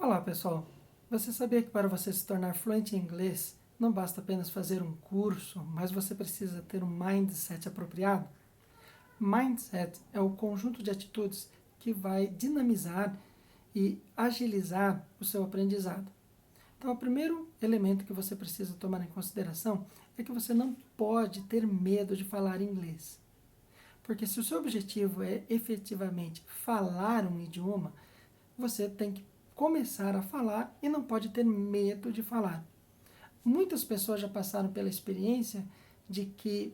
Olá pessoal, você sabia que para você se tornar fluente em inglês não basta apenas fazer um curso, mas você precisa ter um mindset apropriado? Mindset é o conjunto de atitudes que vai dinamizar e agilizar o seu aprendizado. Então, o primeiro elemento que você precisa tomar em consideração é que você não pode ter medo de falar inglês. Porque se o seu objetivo é efetivamente falar um idioma, você tem que começar a falar e não pode ter medo de falar. Muitas pessoas já passaram pela experiência de que,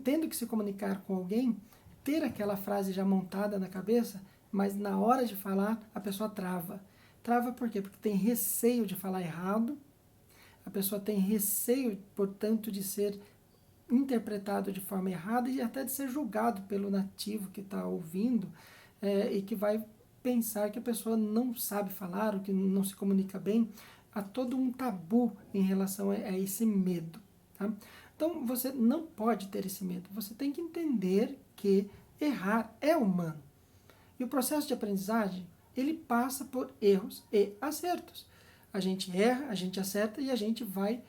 tendo que se comunicar com alguém, ter aquela frase já montada na cabeça, mas na hora de falar a pessoa trava. Trava por quê? Porque tem receio de falar errado, a pessoa tem receio, portanto, de ser interpretado de forma errada e até de ser julgado pelo nativo que está ouvindo e que vai pensar que a pessoa não sabe falar ou que não se comunica bem. Há todo um tabu em relação a esse medo. Tá? Então, você não pode ter esse medo. Você tem que entender que errar é humano. E o processo de aprendizagem, ele passa por erros e acertos. A gente erra, a gente acerta e a gente vai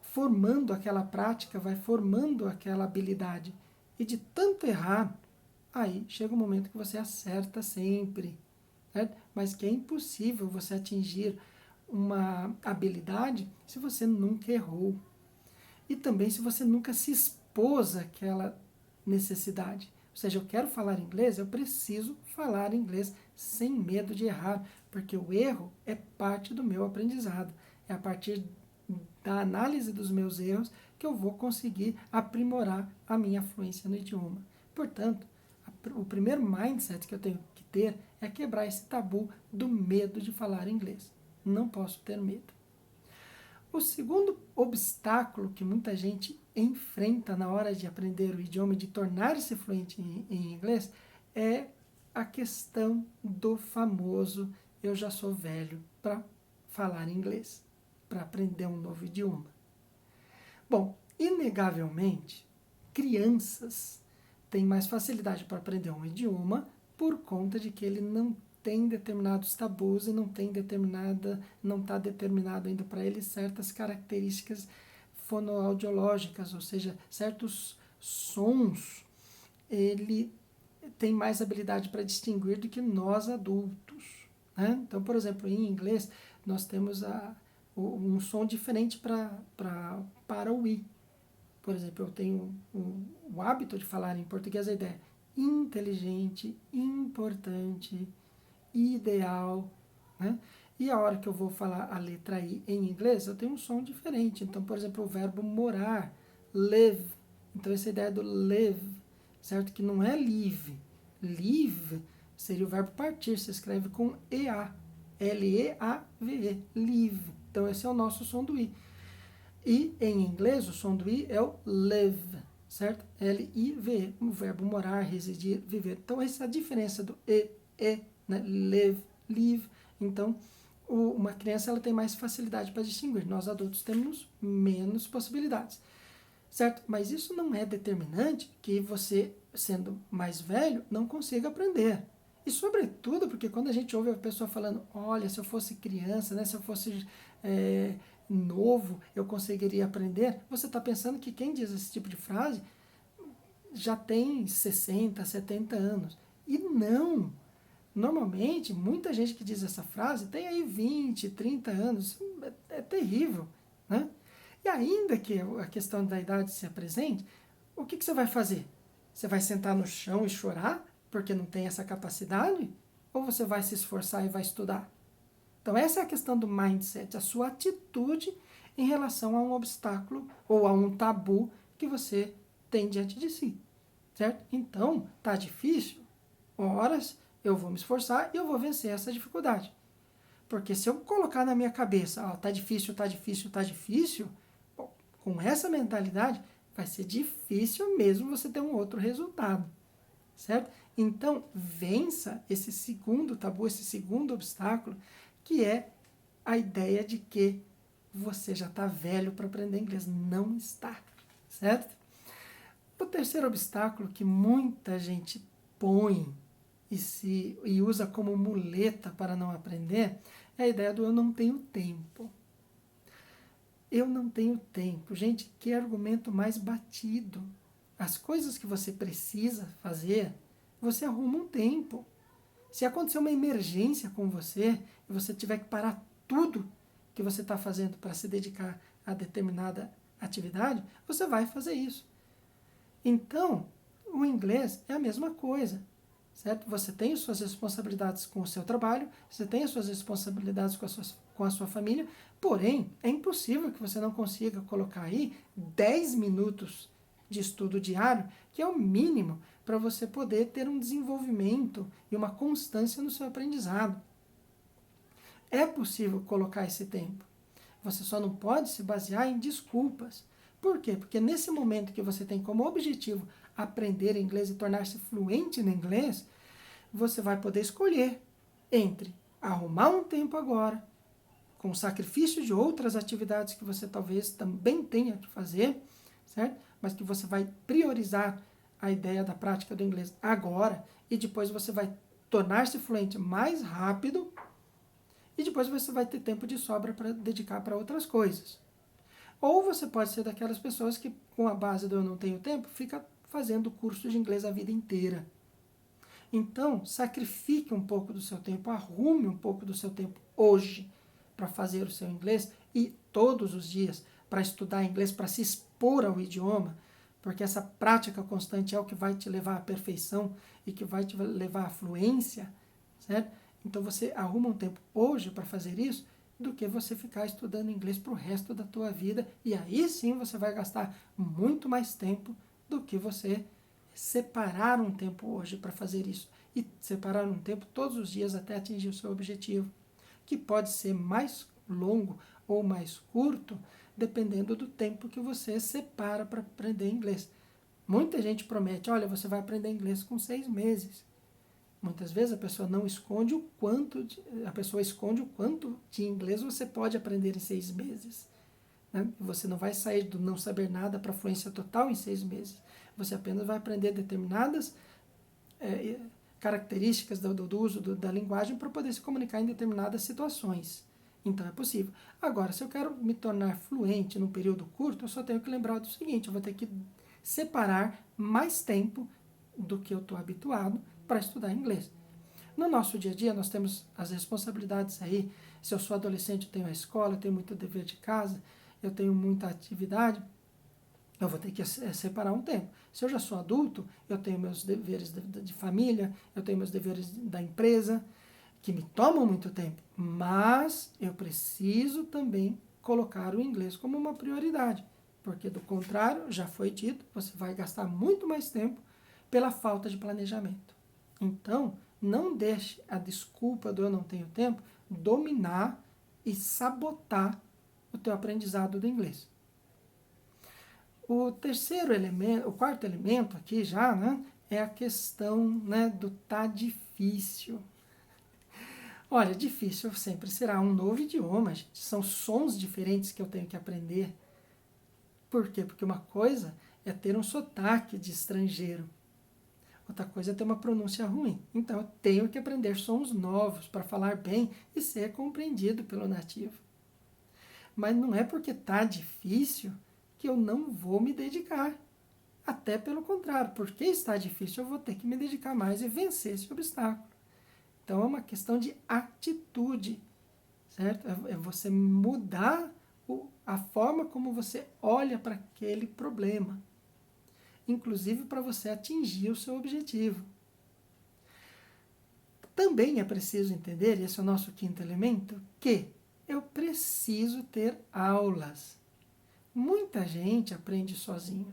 formando aquela prática, vai formando aquela habilidade. E de tanto errar, aí chega um momento que você acerta sempre. Certo? Mas que é impossível você atingir uma habilidade se você nunca errou. E também se você nunca se expôs àquela necessidade. Ou seja, eu quero falar inglês, eu preciso falar inglês sem medo de errar, porque o erro é parte do meu aprendizado. É a partir da análise dos meus erros que eu vou conseguir aprimorar a minha fluência no idioma. Portanto, o primeiro mindset que eu tenho que ter é quebrar esse tabu do medo de falar inglês. Não posso ter medo. O segundo obstáculo que muita gente enfrenta na hora de aprender o idioma e de tornar-se fluente em inglês é a questão do famoso eu já sou velho para falar inglês, para aprender um novo idioma. Bom, inegavelmente, crianças têm mais facilidade para aprender um idioma por conta de que ele não tem determinados tabus e não está determinado ainda para ele certas características fonoaudiológicas, ou seja, certos sons ele tem mais habilidade para distinguir do que nós adultos. Né? Então, por exemplo, em inglês nós temos um som diferente para o i. Por exemplo, eu tenho o hábito de falar em português a ideia inteligente, importante, ideal, né? E a hora que eu vou falar a letra I em inglês, eu tenho um som diferente. Então, por exemplo, o verbo morar, live. Então, essa ideia do live, certo? Que não é live. Live seria o verbo partir, se escreve com EA. L-E-A-V-E, live. Então, esse é o nosso som do I. E em inglês, o som do I é o live, certo? L-I-V-E, o verbo morar, residir, viver. Então, essa é a diferença do E, né? Live, live. Então, uma criança ela tem mais facilidade para distinguir. Nós adultos temos menos possibilidades, certo? Mas isso não é determinante que você, sendo mais velho, não consiga aprender. E sobretudo porque quando a gente ouve a pessoa falando, olha, se eu fosse criança, né, se eu fosse novo, eu conseguiria aprender, você está pensando que quem diz esse tipo de frase já tem 60, 70 anos. E não! Normalmente, muita gente que diz essa frase tem aí 20, 30 anos. É terrível, né? E ainda que a questão da idade se apresente, o que você vai fazer? Você vai sentar no chão e chorar porque não tem essa capacidade? Ou você vai se esforçar e vai estudar? Então, essa é a questão do mindset, a sua atitude em relação a um obstáculo ou a um tabu que você tem diante de si, certo? Então, tá difícil? Horas eu vou me esforçar e eu vou vencer essa dificuldade. Porque se eu colocar na minha cabeça, tá difícil, tá difícil, tá difícil, bom, com essa mentalidade vai ser difícil mesmo você ter um outro resultado, certo? Então, vença esse segundo tabu, esse segundo obstáculo, que é a ideia de que você já está velho para aprender inglês. Não está, certo? O terceiro obstáculo que muita gente põe e usa como muleta para não aprender é a ideia do eu não tenho tempo. Eu não tenho tempo. Gente, que argumento mais batido. As coisas que você precisa fazer, você arruma um tempo. Se acontecer uma emergência com você e você tiver que parar tudo que você está fazendo para se dedicar a determinada atividade, você vai fazer isso. Então, o inglês é a mesma coisa, certo? Você tem as suas responsabilidades com o seu trabalho, você tem as suas responsabilidades com a sua família, porém, é impossível que você não consiga colocar aí 10 minutos de estudo diário, que é o mínimo para você poder ter um desenvolvimento e uma constância no seu aprendizado. É possível colocar esse tempo. Você só não pode se basear em desculpas. Por quê? Porque nesse momento que você tem como objetivo aprender inglês e tornar-se fluente no inglês, você vai poder escolher entre arrumar um tempo agora, com sacrifício de outras atividades que você talvez também tenha que fazer, certo? Mas que você vai priorizar a ideia da prática do inglês agora e depois você vai tornar-se fluente mais rápido e depois você vai ter tempo de sobra para dedicar para outras coisas. Ou você pode ser daquelas pessoas que, com a base do eu não tenho tempo, fica fazendo curso de inglês a vida inteira. Então, sacrifique um pouco do seu tempo, arrume um pouco do seu tempo hoje para fazer o seu inglês e todos os dias para estudar inglês, para se expor ao idioma, porque essa prática constante é o que vai te levar à perfeição e que vai te levar à fluência, certo? Então você arruma um tempo hoje para fazer isso, do que você ficar estudando inglês para o resto da tua vida, e aí sim você vai gastar muito mais tempo do que você separar um tempo hoje para fazer isso, e separar um tempo todos os dias até atingir o seu objetivo, que pode ser mais longo ou mais curto, dependendo do tempo que você separa para aprender inglês. Muita gente promete, olha, você vai aprender inglês com 6 meses. Muitas vezes a pessoa não esconde a pessoa esconde o quanto de inglês você pode aprender em 6 meses. Né? Você não vai sair do não saber nada para fluência total em 6 meses. Você apenas vai aprender determinadas características do uso da linguagem para poder se comunicar em determinadas situações. Então é possível. Agora, se eu quero me tornar fluente num período curto, eu só tenho que lembrar do seguinte, eu vou ter que separar mais tempo do que eu estou habituado para estudar inglês. No nosso dia a dia, nós temos as responsabilidades aí. Se eu sou adolescente, eu tenho a escola, eu tenho muito dever de casa, eu tenho muita atividade, eu vou ter que separar um tempo. Se eu já sou adulto, eu tenho meus deveres de família, eu tenho meus deveres da empresa, que me tomam muito tempo, mas eu preciso também colocar o inglês como uma prioridade, porque do contrário, já foi dito, você vai gastar muito mais tempo pela falta de planejamento. Então, não deixe a desculpa do eu não tenho tempo dominar e sabotar o teu aprendizado do inglês. O terceiro elemento, o quarto elemento aqui já, né, é a questão, né, do tá difícil. Olha, difícil sempre será um novo idioma, gente. São sons diferentes que eu tenho que aprender. Por quê? Porque uma coisa é ter um sotaque de estrangeiro. Outra coisa é ter uma pronúncia ruim. Então, eu tenho que aprender sons novos para falar bem e ser compreendido pelo nativo. Mas não é porque está difícil que eu não vou me dedicar. Até pelo contrário, porque está difícil, eu vou ter que me dedicar mais e vencer esse obstáculo. Então, é uma questão de atitude, certo? É você mudar a forma como você olha para aquele problema, inclusive para você atingir o seu objetivo. Também é preciso entender, e esse é o nosso quinto elemento, que eu preciso ter aulas. Muita gente aprende sozinho,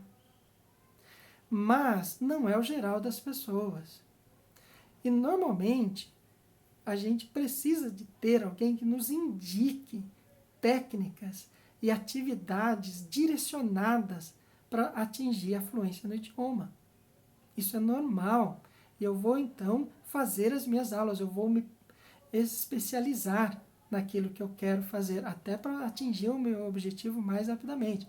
mas não é o geral das pessoas. E normalmente a gente precisa de ter alguém que nos indique técnicas e atividades direcionadas para atingir a fluência no idioma. Isso é normal. E eu vou, então, fazer as minhas aulas, eu vou me especializar naquilo que eu quero fazer, até para atingir o meu objetivo mais rapidamente.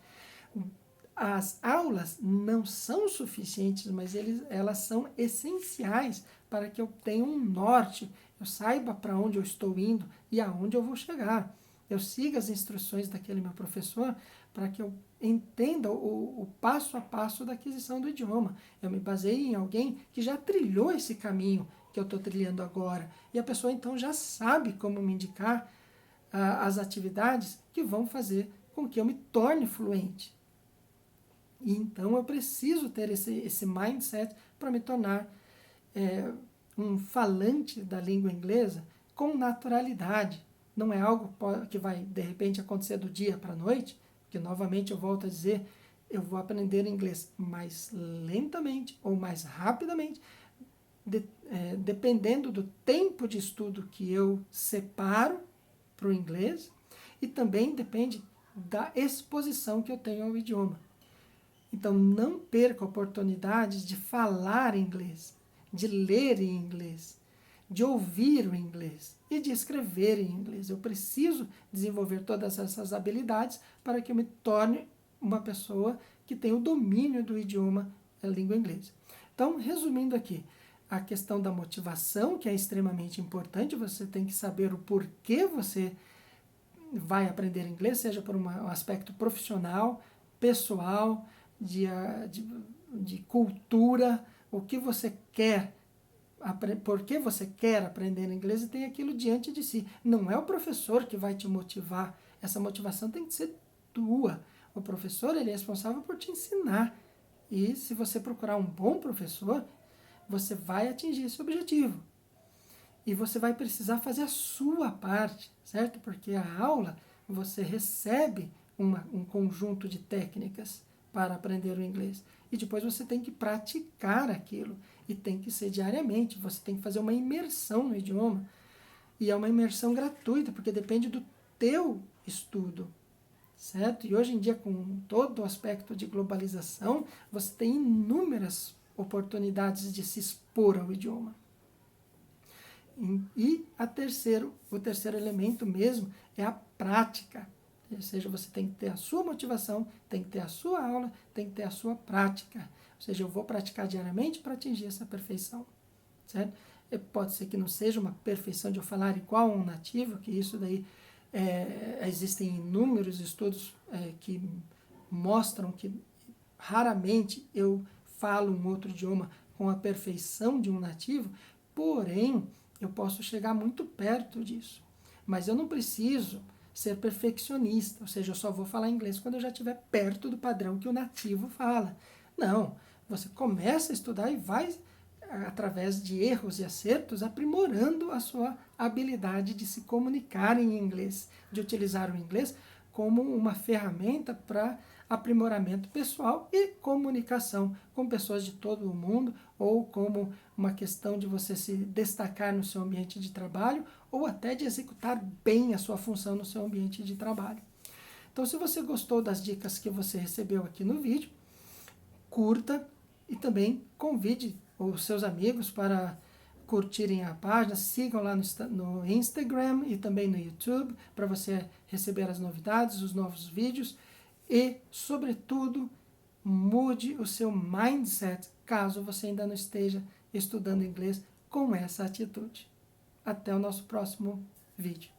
As aulas não são suficientes, mas elas são essenciais para que eu tenha um norte, eu saiba para onde eu estou indo e aonde eu vou chegar. Eu siga as instruções daquele meu professor para que eu entenda o passo a passo da aquisição do idioma. Eu me baseio em alguém que já trilhou esse caminho que eu estou trilhando agora. E a pessoa então já sabe como me indicar as atividades que vão fazer com que eu me torne fluente. E então eu preciso ter esse mindset para me tornar um falante da língua inglesa com naturalidade. Não é algo que vai, de repente, acontecer do dia para a noite, porque, novamente, eu volto a dizer, eu vou aprender inglês mais lentamente ou mais rapidamente, dependendo do tempo de estudo que eu separo para o inglês, e também depende da exposição que eu tenho ao idioma. Então, não perca oportunidades de falar inglês, de ler em inglês, de ouvir o inglês e de escrever em inglês. Eu preciso desenvolver todas essas habilidades para que eu me torne uma pessoa que tenha o domínio do idioma, da língua inglesa. Então, resumindo aqui, a questão da motivação, que é extremamente importante, você tem que saber o porquê você vai aprender inglês, seja por um aspecto profissional, pessoal, de cultura, o que você quer, por que você quer aprender inglês, e tem aquilo diante de si. Não é o professor que vai te motivar, essa motivação tem que ser tua. O professor, ele é responsável por te ensinar, e se você procurar um bom professor, você vai atingir esse objetivo. E você vai precisar fazer a sua parte, certo? Porque a aula, você recebe um conjunto de técnicas para aprender o inglês. E depois você tem que praticar aquilo. E tem que ser diariamente. Você tem que fazer uma imersão no idioma. E é uma imersão gratuita, porque depende do teu estudo, certo? E hoje em dia, com todo o aspecto de globalização, você tem inúmeras oportunidades de se expor ao idioma. E o terceiro elemento mesmo é a prática. Ou seja, você tem que ter a sua motivação, tem que ter a sua aula, tem que ter a sua prática. Ou seja, eu vou praticar diariamente para atingir essa perfeição. Certo? Pode ser que não seja uma perfeição de eu falar igual a um nativo, que isso daí existem inúmeros estudos que mostram que raramente eu falo um outro idioma com a perfeição de um nativo, porém, eu posso chegar muito perto disso. Mas eu não preciso ser perfeccionista, ou seja, eu só vou falar inglês quando eu já estiver perto do padrão que o nativo fala. Não, você começa a estudar e vai, através de erros e acertos, aprimorando a sua habilidade de se comunicar em inglês, de utilizar o inglês como uma ferramenta para aprimoramento pessoal e comunicação com pessoas de todo o mundo, ou como uma questão de você se destacar no seu ambiente de trabalho, ou até de executar bem a sua função no seu ambiente de trabalho. Então, se você gostou das dicas que você recebeu aqui no vídeo, curta e também convide os seus amigos para curtirem a página, sigam lá no Instagram e também no YouTube para você receber as novidades, os novos vídeos e, sobretudo, mude o seu mindset caso você ainda não esteja estudando inglês com essa atitude. Até o nosso próximo vídeo.